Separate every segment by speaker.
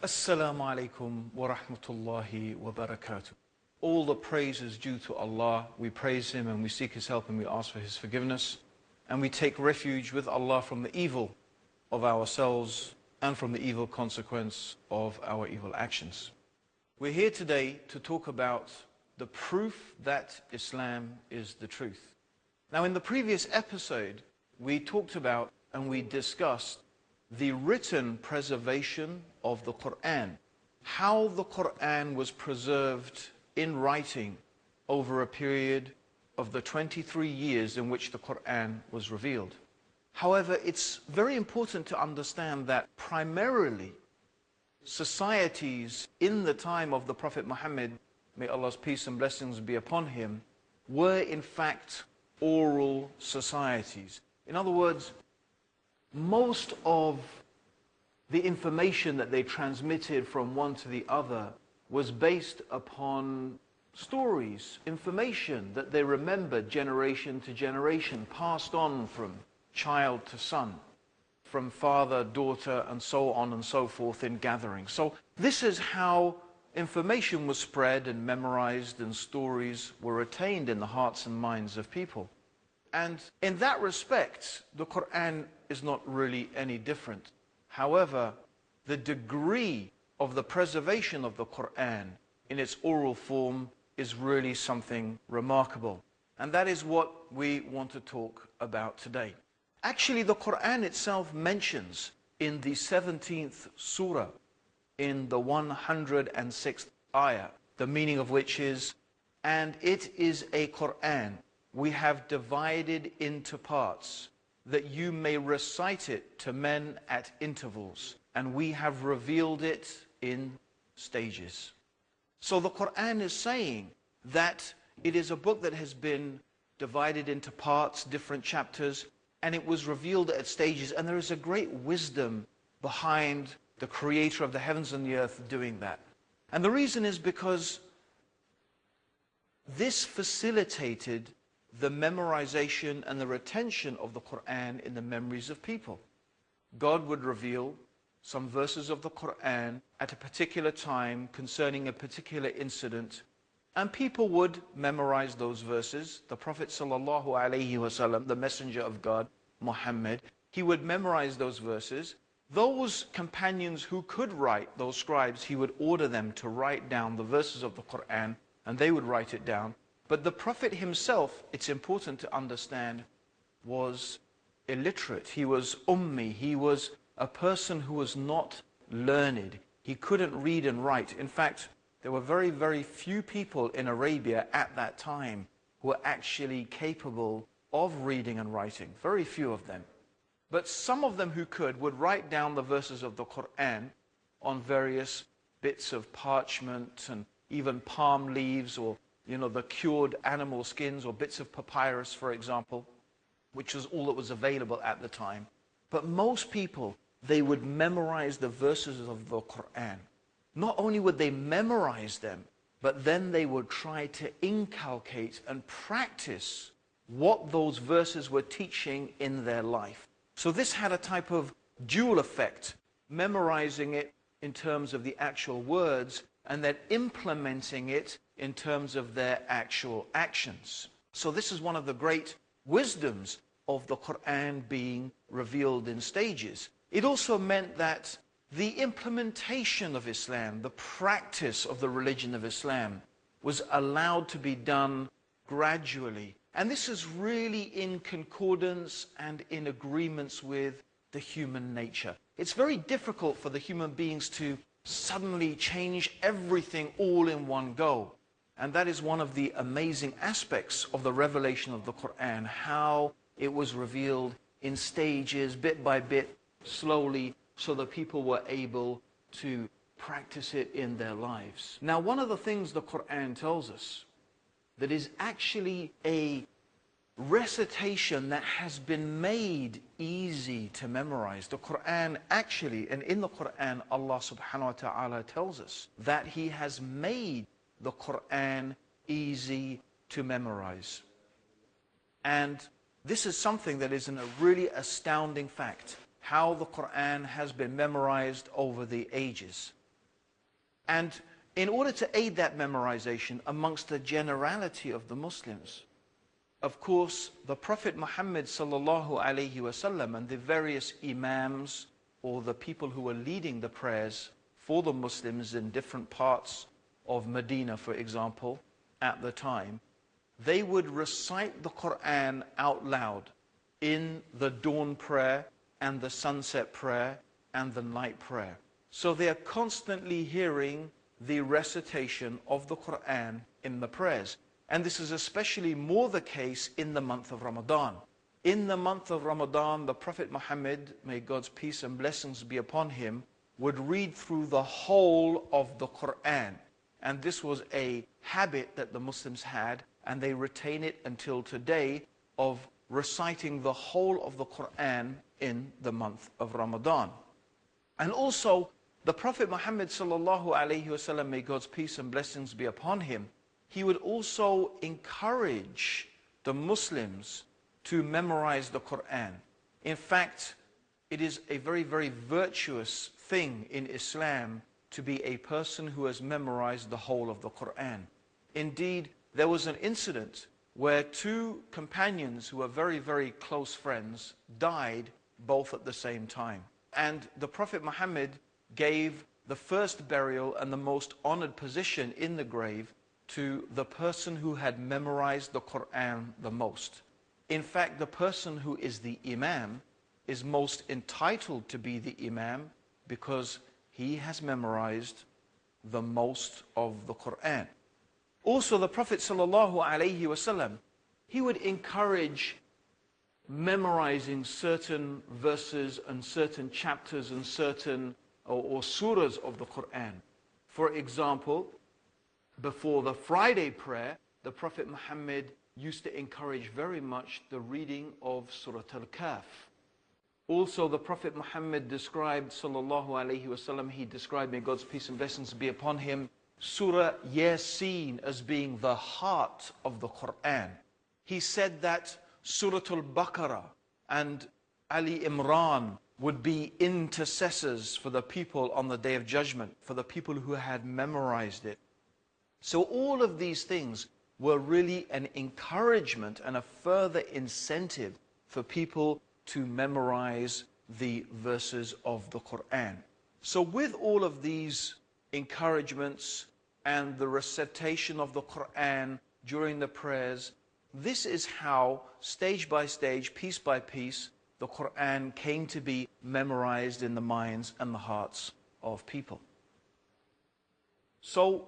Speaker 1: Assalamu alaikum wa rahmatullahi wa barakatuh. All the praise is due to Allah. We praise Him and we seek His help and we ask for His forgiveness. And we take refuge with Allah from the evil of ourselves and from the evil consequence of our evil actions. We're here today to talk about the proof that Islam is the truth. Now, in the previous episode, we talked about and we discussed the written preservation of the Qur'an, how the Qur'an was preserved in writing over a period of the 23 years in which the Qur'an was revealed. However, it's very important to understand that primarily societies in the time of the Prophet Muhammad, may Allah's peace and blessings be upon him, were in fact oral societies. In other words, most of the information that they transmitted from one to the other was based upon stories, information that they remembered generation to generation, passed on from child to son, from father, daughter, and so on and so forth in gatherings. So this is how information was spread and memorized and stories were retained in the hearts and minds of people. And in that respect, the Qur'an is not really any different. However, the degree of the preservation of the Qur'an in its oral form is really something remarkable. And that is what we want to talk about today. Actually, the Qur'an itself mentions in the 17th surah, in the 106th ayah, the meaning of which is, and it is a Qur'an we have divided into parts, that you may recite it to men at intervals, and we have revealed it in stages. So the Qur'an is saying that it is a book that has been divided into parts, different chapters, and it was revealed at stages, and there is a great wisdom behind the creator of the heavens and the earth doing that. And the reason is because this facilitated the memorization and the retention of the Qur'an in the memories of people. God would reveal some verses of the Qur'an at a particular time concerning a particular incident, and people would memorize those verses. The Prophet ﷺ, the messenger of God, Muhammad, he would memorize those verses. Those companions who could write, those scribes, he would order them to write down the verses of the Qur'an, and they would write it down. But the Prophet himself, it's important to understand, was illiterate. He was ummi. He was a person who was not learned. He couldn't read and write. In fact, there were very, very few people in Arabia at that time who were actually capable of reading and writing. Very few of them. But some of them who could would write down the verses of the Qur'an on various bits of parchment and even palm leaves, or the cured animal skins or bits of papyrus, for example, which was all that was available at the time. But most people, they would memorize the verses of the Qur'an. Not only would they memorize them, but then they would try to inculcate and practice what those verses were teaching in their life. So this had a type of dual effect, memorizing it in terms of the actual words, and then implementing it in terms of their actual actions. So this is one of the great wisdoms of the Qur'an being revealed in stages. It also meant that the implementation of Islam, the practice of the religion of Islam, was allowed to be done gradually. And this is really in concordance and in agreements with the human nature. It's very difficult for the human beings to suddenly change everything all in one go. And that is one of the amazing aspects of the revelation of the Qur'an, how it was revealed in stages, bit by bit, slowly, so that people were able to practice it in their lives. Now, one of the things the Qur'an tells us that is actually a recitation that has been made easy to memorize. The Qur'an actually, and in the Qur'an, Allah subhanahu wa ta'ala tells us that He has made the Qur'an easy to memorize. And this is something that is a really astounding fact, how the Qur'an has been memorized over the ages. And in order to aid that memorization amongst the generality of the Muslims, of course, the Prophet Muhammad sallallahu alaihi wasallam and the various imams, or the people who were leading the prayers for the Muslims in different parts of Medina, for example, at the time, they would recite the Qur'an out loud in the dawn prayer and the sunset prayer and the night prayer. So they are constantly hearing the recitation of the Qur'an in the prayers. And this is especially more the case in the month of Ramadan. In the month of Ramadan, the Prophet Muhammad, may God's peace and blessings be upon him, would read through the whole of the Qur'an. And this was a habit that the Muslims had, and they retain it until today, of reciting the whole of the Qur'an in the month of Ramadan. And also, the Prophet Muhammad sallallahu alaihi wasallam, may God's peace and blessings be upon him, he would also encourage the Muslims to memorize the Qur'an. In fact, it is a very, very virtuous thing in Islam to be a person who has memorized the whole of the Qur'an. Indeed, there was an incident where two companions who were very, very close friends died both at the same time. And the Prophet Muhammad gave the first burial and the most honored position in the grave to the person who had memorized the Qur'an the most. In fact, the person who is the Imam is most entitled to be the Imam because he has memorized the most of the Qur'an. Also, the Prophet sallallahu alaihi wasallam, he would encourage memorizing certain verses and certain chapters and certain or surahs of the Qur'an. For example, before the Friday prayer, the Prophet Muhammad used to encourage very much the reading of Surah Al-Kahf. Also, the Prophet Muhammad described, sallallahu alaihi wasallam, he described, may God's peace and blessings be upon him, Surah Yasin as being the heart of the Qur'an. He said that Surah Al-Baqarah and Ali Imran would be intercessors for the people on the Day of Judgment, for the people who had memorized it. So all of these things were really an encouragement and a further incentive for people to memorize the verses of the Qur'an. So with all of these encouragements and the recitation of the Qur'an during the prayers, this is how, stage by stage, piece by piece, the Qur'an came to be memorized in the minds and the hearts of people. So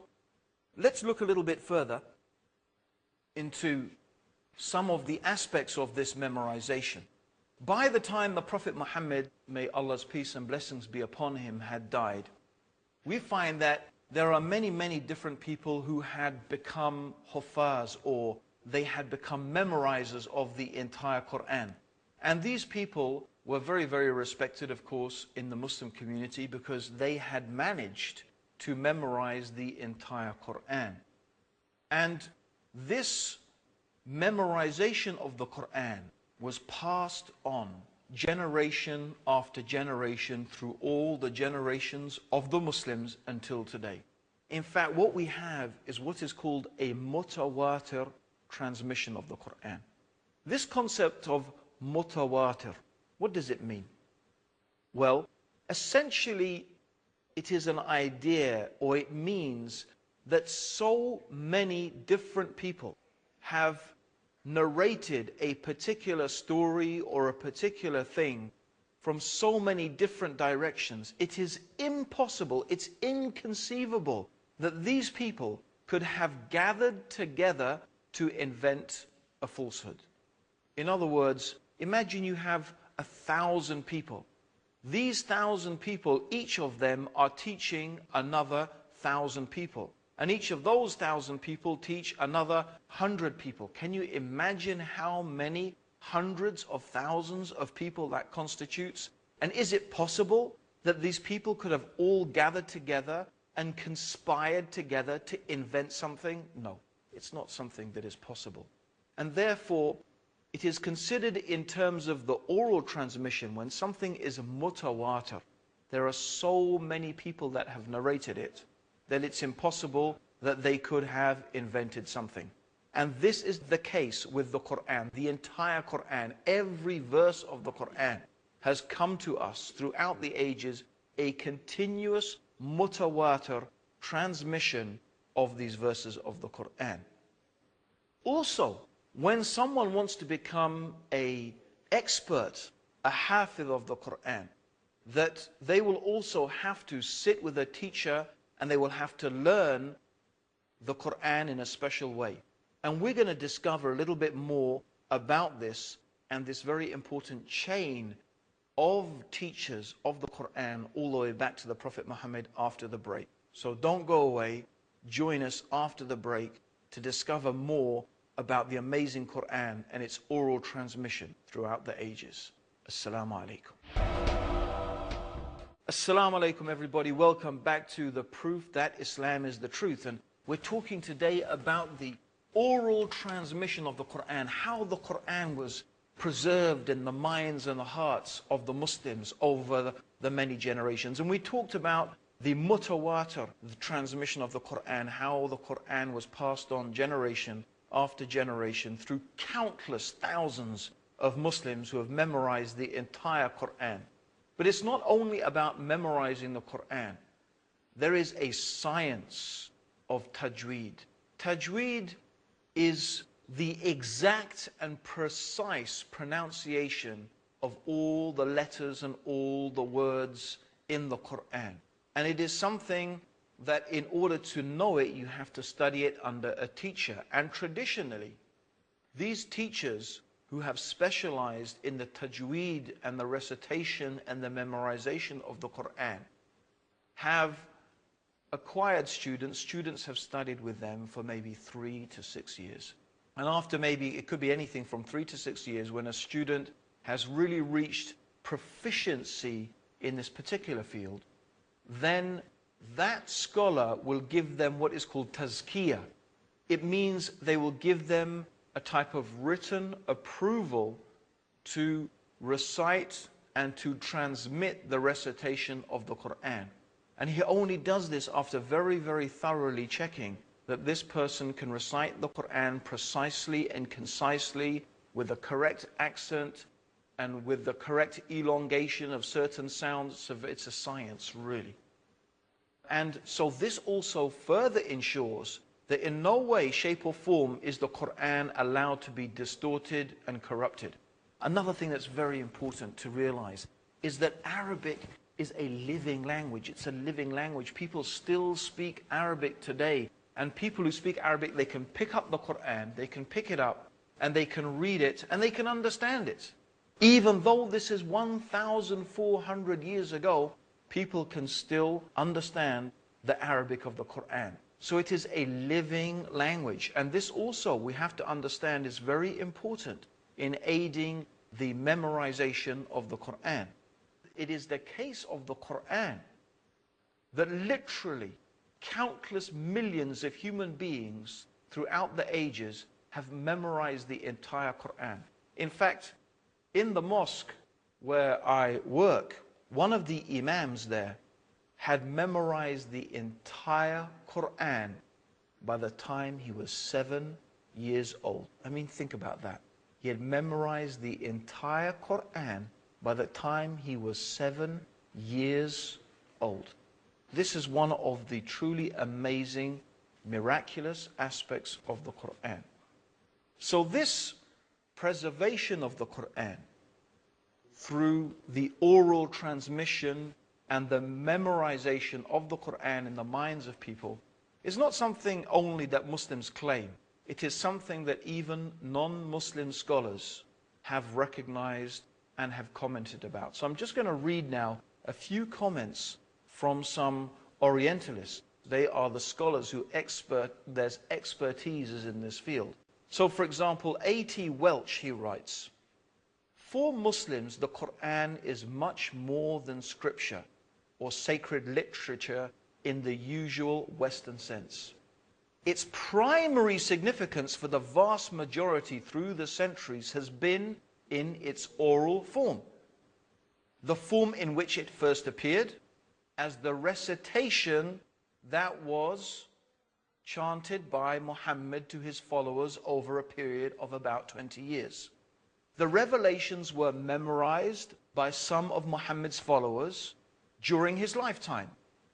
Speaker 1: let's look a little bit further into some of the aspects of this memorization. By the time the Prophet Muhammad, may Allah's peace and blessings be upon him, had died, we find that there are many, many different people who had become huffaz, or they had become memorizers of the entire Qur'an. And these people were very, very respected, of course, in the Muslim community because they had managed to memorize the entire Qur'an. And this memorization of the Qur'an was passed on generation after generation through all the generations of the Muslims until today. In fact, what we have is what is called a Mutawatir transmission of the Qur'an. This concept of Mutawatir, what does it mean? Well, essentially, it is an idea, or it means that so many different people have narrated a particular story or a particular thing from so many different directions. It is impossible, it's inconceivable that these people could have gathered together to invent a falsehood. In other words, imagine you have 1,000 people. These 1,000 people, each of them are teaching another 1,000 people. And each of those 1,000 people teach another 100 people. Can you imagine how many hundreds of thousands of people that constitutes? And is it possible that these people could have all gathered together and conspired together to invent something? No, it's not something that is possible. And therefore, it is considered in terms of the oral transmission, when something is mutawatir, there are so many people that have narrated it. then it's impossible that they could have invented something. And this is the case with the Qur'an. The entire Qur'an, every verse of the Qur'an has come to us throughout the ages, a continuous Mutawatir transmission of these verses of the Qur'an. Also, when someone wants to become an expert, a hafiz of the Qur'an, that they will also have to sit with a teacher and they will have to learn the Qur'an in a special way. And we're going to discover a little bit more about this and this very important chain of teachers of the Qur'an all the way back to the Prophet Muhammad after the break. So don't go away. Join us after the break to discover more about the amazing Qur'an and its oral transmission throughout the ages. Assalamu alaikum. Assalamu alaikum, everybody. Welcome back to The Proof That Islam is the Truth. And we're talking today about the oral transmission of the Qur'an, how the Qur'an was preserved in the minds and the hearts of the Muslims over the many generations. And we talked about the Mutawatir, the transmission of the Qur'an, how the Qur'an was passed on generation after generation through countless thousands of Muslims who have memorized the entire Qur'an. But it's not only about memorizing the Qur'an. There is a science of Tajweed. Tajweed is the exact and precise pronunciation of all the letters and all the words in the Qur'an. And it is something that in order to know it, you have to study it under a teacher. And traditionally, these teachers who have specialized in the Tajweed and the recitation and the memorization of the Qur'an have acquired students. Students have studied with them for maybe 3 to 6 years. And after maybe, it could be anything from 3 to 6 years, when a student has really reached proficiency in this particular field, then that scholar will give them what is called tazkiyah. It means they will give them a type of written approval to recite and to transmit the recitation of the Qur'an. And he only does this after very, very thoroughly checking that this person can recite the Qur'an precisely and concisely with the correct accent and with the correct elongation of certain sounds. So it's a science, really. And so this also further ensures that in no way, shape or form is the Qur'an allowed to be distorted and corrupted. Another thing that's very important to realize is that Arabic is a living language. It's a living language. People still speak Arabic today. And people who speak Arabic, they can pick up the Qur'an, they can pick it up, and they can read it, and they can understand it. Even though this is 1,400 years ago, people can still understand the Arabic of the Qur'an. So it is a living language. And this also, we have to understand, is very important in aiding the memorization of the Qur'an. It is the case of the Qur'an that literally countless millions of human beings throughout the ages have memorized the entire Qur'an. In fact, in the mosque where I work, one of the imams there had memorized the entire Qur'an by the time he was 7 years old. I mean, think about that. He had memorized the entire Qur'an by the time he was 7 years old. This is one of the truly amazing, miraculous aspects of the Qur'an. So this preservation of the Qur'an through the oral transmission and the memorization of the Qur'an in the minds of people is not something only that Muslims claim. It is something that even non-Muslim scholars have recognized and have commented about. So I'm just going to read now a few comments from some Orientalists. They are the scholars who there's expertise in this field. So for example, A.T. Welch, he writes, "For Muslims, the Qur'an is much more than scripture or sacred literature in the usual Western sense. Its primary significance for the vast majority through the centuries has been in its oral form, the form in which it first appeared, as the recitation that was chanted by Muhammad to his followers over a period of about 20 years. The revelations were memorized by some of Muhammad's followers during his lifetime.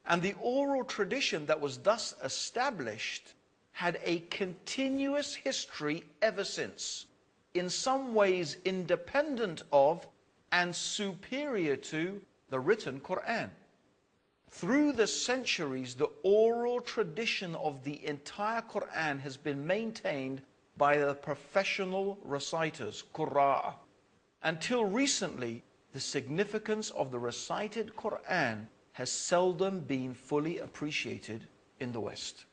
Speaker 1: And the oral tradition that was thus established had a continuous history ever since, in some ways independent of and superior to the written Qur'an. Through the centuries, the oral tradition of the entire Qur'an has been maintained by the professional reciters, Qur'an. Until recently, the significance of the recited Qur'an has seldom been fully appreciated in the West.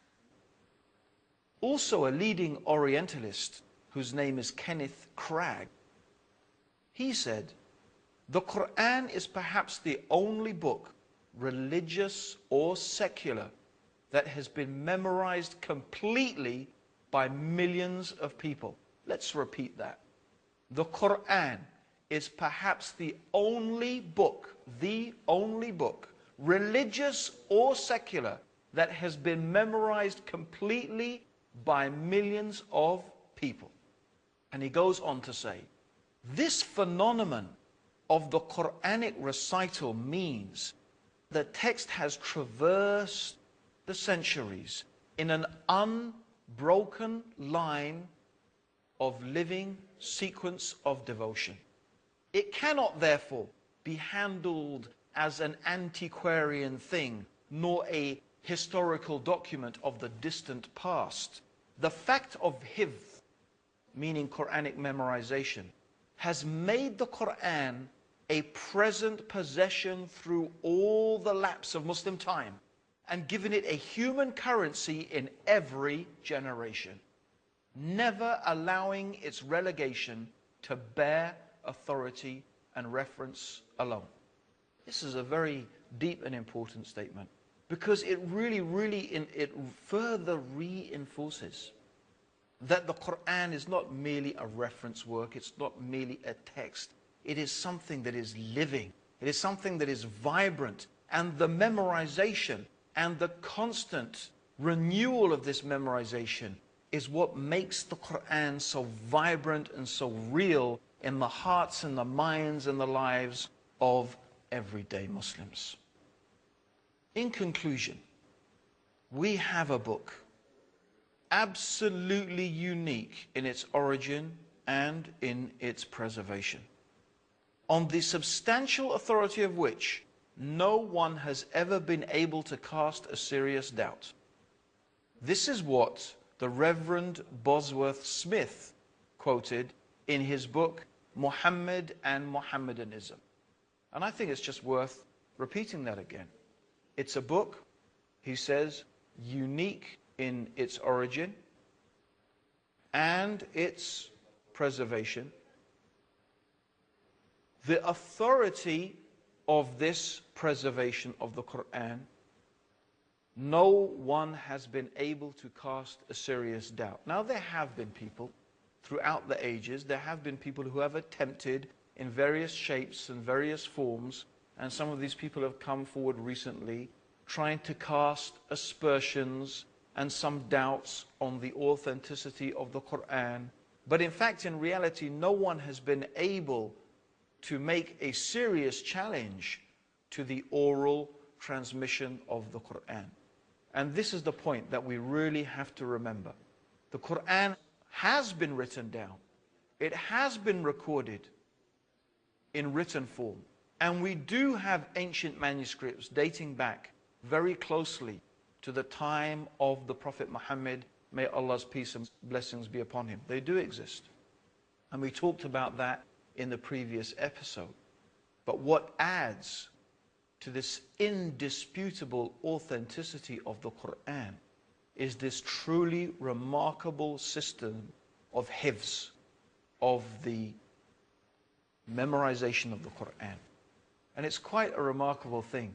Speaker 1: Also, a leading Orientalist whose name is Kenneth Cragg, he said, "The Qur'an is perhaps the only book, religious or secular, that has been memorized completely by millions of people." Let's repeat that. The Qur'an is perhaps the only book, religious or secular, that has been memorized completely by millions of people. And he goes on to say, this phenomenon of the Quranic recital means the text has traversed the centuries in an unbroken line of living sequence of devotion. It cannot therefore be handled as an antiquarian thing, nor a historical document of the distant past. The fact of hifz, meaning Quranic memorization, has made the Quran a present possession through all the lapse of Muslim time and given it a human currency in every generation, never allowing its relegation to bare authority and reference alone. This is a very deep and important statement because it really further reinforces that the Quran is not merely a reference work, it's not merely a text. It is something that is living. It is something that is vibrant. And the memorization and the constant renewal of this memorization is what makes the Quran so vibrant and so real in the hearts and the minds and the lives of everyday Muslims. In conclusion, we have a book absolutely unique in its origin and in its preservation, on the substantial authority of which no one has ever been able to cast a serious doubt. This is what the Reverend Bosworth Smith quoted in his book, Muhammad and Mohammedanism. And I think it's just worth repeating that again. It's a book, he says, unique in its origin and its preservation. The authority of this preservation of the Quran, no one has been able to cast a serious doubt. Now, there have been people throughout the ages, there have been people who have attempted in various shapes and various forms, and some of these people have come forward recently trying to cast aspersions and some doubts on the authenticity of the Quran. But in fact, in reality, no one has been able to make a serious challenge to the oral transmission of the Quran. And this is the point that we really have to remember. The Quran has been written down. It has been recorded in written form. And we do have ancient manuscripts dating back very closely to the time of the Prophet Muhammad, may Allah's peace and blessings be upon him. They do exist. And we talked about that in the previous episode. But what adds to this indisputable authenticity of the Quran is this truly remarkable system of hifz, of the memorization of the Quran. And it's quite a remarkable thing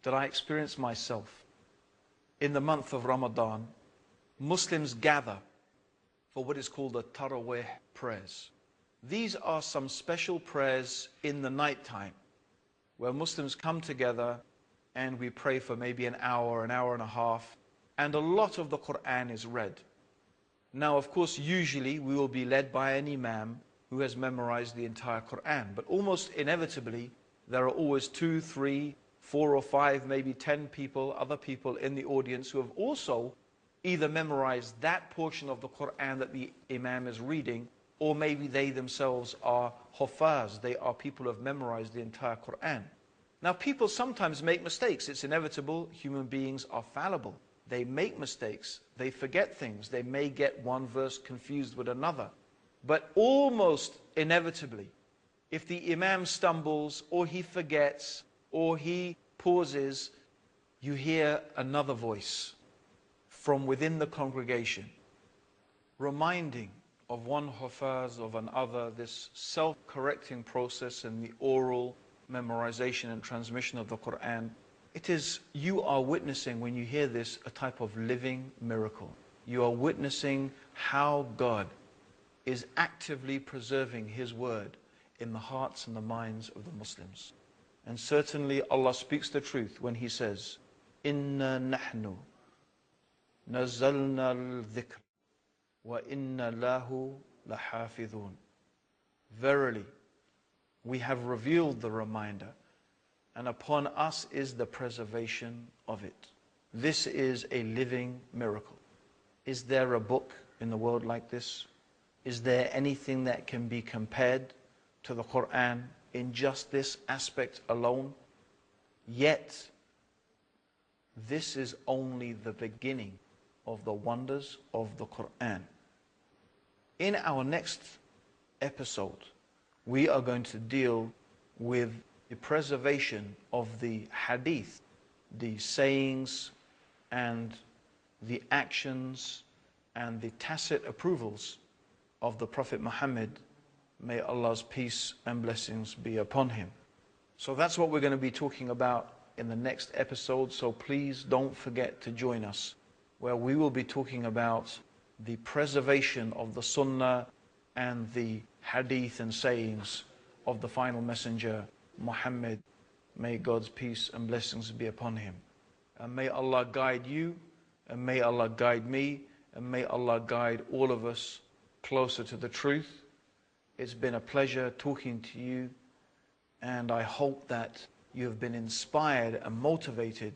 Speaker 1: that I experienced myself. In the month of Ramadan, Muslims gather for what is called the Taraweeh prayers. These are some special prayers in the night time where Muslims come together and we pray for maybe an hour and a half, and a lot of the Qur'an is read. Now, of course, usually we will be led by an imam who has memorized the entire Qur'an, but almost inevitably, there are always 2, 3, 4 or 5, maybe 10 people, other people in the audience who have also either memorized that portion of the Qur'an that the imam is reading, or maybe they themselves are huffaz, they are people who have memorized the entire Qur'an. Now, people sometimes make mistakes. It's inevitable. Human beings are fallible. They make mistakes. They forget things. They may get one verse confused with another. But almost inevitably, if the imam stumbles or he forgets or he pauses, you hear another voice from within the congregation reminding of one huffaz of another, this self-correcting process in the oral memorization and transmission of the Qur'an. It is, you are witnessing, when you hear this, a type of living miracle. You are witnessing how God is actively preserving His word in the hearts and the minds of the Muslims. And certainly Allah speaks the truth when He says, Inna nahnu nazalna al-dhikr wa inna lahu lahafidhun. Verily, we have revealed the reminder, and upon us is the preservation of it. This is a living miracle. Is there a book in the world like this? Is there anything that can be compared to the Qur'an in just this aspect alone? Yet, this is only the beginning of the wonders of the Qur'an. In our next episode, we are going to deal with the preservation of the hadith, the sayings and the actions and the tacit approvals of the Prophet Muhammad. May Allah's peace and blessings be upon him. So that's what we're going to be talking about in the next episode. So please don't forget to join us, where we will be talking about the preservation of the Sunnah and the hadith and sayings of the final messenger, Muhammad. May God's peace and blessings be upon him. And may Allah guide you, and may Allah guide me, and may Allah guide all of us closer to the truth. It's been a pleasure talking to you, and I hope that you have been inspired and motivated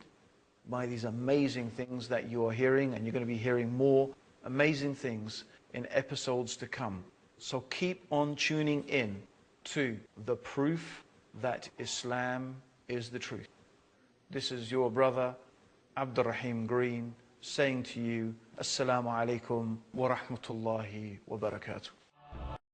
Speaker 1: by these amazing things that you are hearing, and you're going to be hearing more amazing things in episodes to come. So keep on tuning in to the proof that Islam is the truth. This is your brother, Abdur-Raheem Green, saying to you, Assalamu alaikum wa rahmatullahi wa barakatuh.